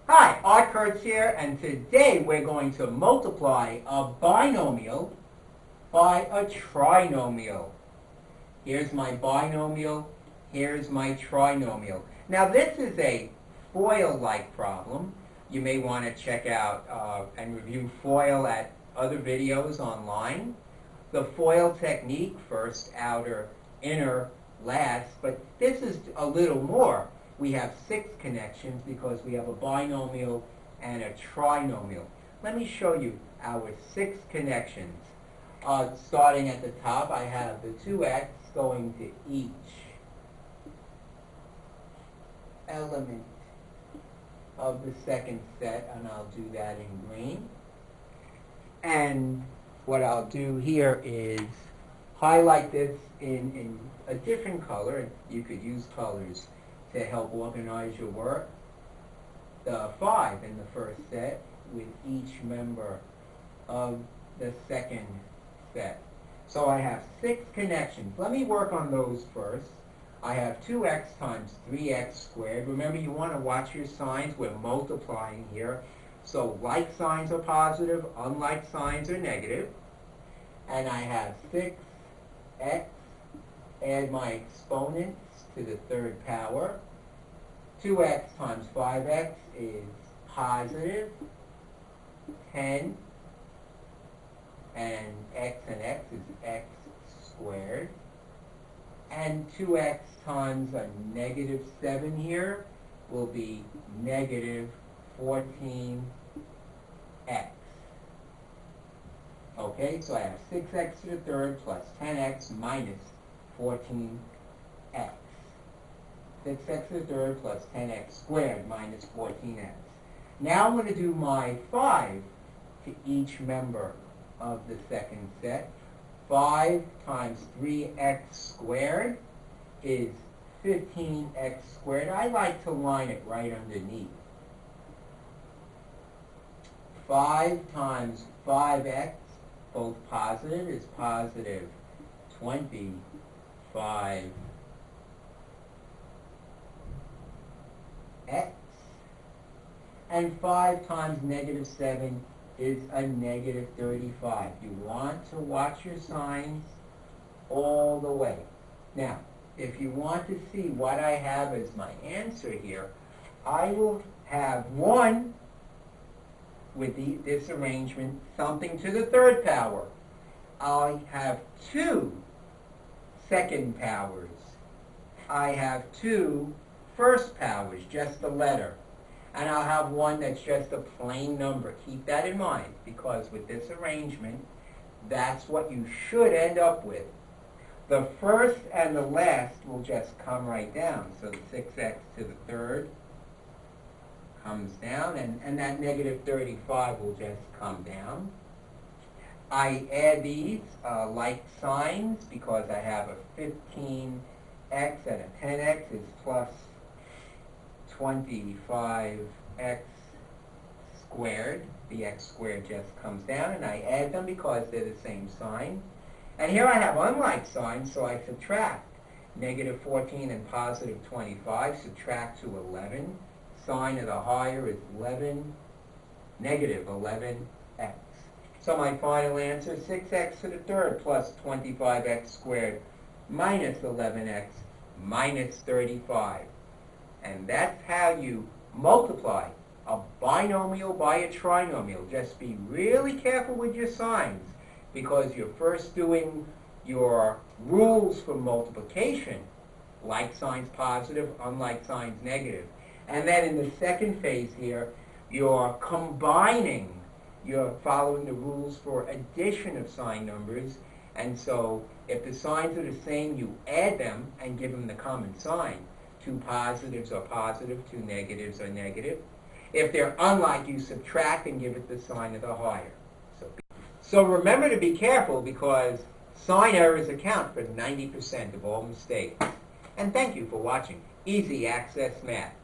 Hi, Kurtz here, and today we're going to multiply a binomial by a trinomial. Here's my binomial, here's my trinomial. Now this is a FOIL-like problem. You may want to check out and review FOIL at other videos online. The FOIL technique, first, outer, inner, last, but this is a little more. We have 6 connections because we have a binomial and a trinomial. Let me show you our 6 connections. Starting at the top, I have the 2x going to each element of the second set, and I'll do that in green. And what I'll do here is highlight this in a different color. You could use colors to help organize your work. The 5 in the first set with each member of the second set. So I have 6 connections. Let me work on those first. I have 2x times 3x squared. Remember, you want to watch your signs. We're multiplying here. So like signs are positive, unlike signs are negative. And I have 6x, add my exponents to the third power. 2x times 5x is positive 10, and x is x squared. And 2x times a negative 7 here will be negative 14x. Okay, so I have 6x to the third plus 10x minus 14x. 6x to the third plus 10x squared minus 14x. Now I'm going to do my 5 to each member of the second set. 5 times 3x squared is 15x squared. I like to line it right underneath. 5 times 5x, both positive, is positive 25x. And 5 times negative 7 is a negative 35. You want to watch your signs all the way. Now, if you want to see what I have as my answer here, I will have 1 with this arrangement, something to the third power. I have 2 second powers. I have 2 first powers, just the letter. And I'll have 1 that's just a plain number. Keep that in mind, because with this arrangement, that's what you should end up with. The first and the last will just come right down. So the 6x to the third comes down, and that negative 35 will just come down. I add these like signs because I have a 15x and a 10x is plus 25x squared. The x squared just comes down, and I add them because they're the same sign. And here I have unlike signs, so I subtract. Negative 14 and positive 25, subtract to 11. Sign of the higher is 11, negative 11x. So my final answer is 6x to the third plus 25x squared minus 11x minus 35. And that's how you multiply a binomial by a trinomial. Just be really careful with your signs, because you're first doing your rules for multiplication, like signs positive, unlike signs negative. And then in the second phase here, you're combining. You're following the rules for addition of sign numbers. And so if the signs are the same, you add them and give them the common sign. 2 positives are positive, 2 negatives are negative. If they're unlike, you subtract and give it the sign of the higher. So remember to be careful, because sign errors account for 90% of all mistakes. And thank you for watching Easy Access Math.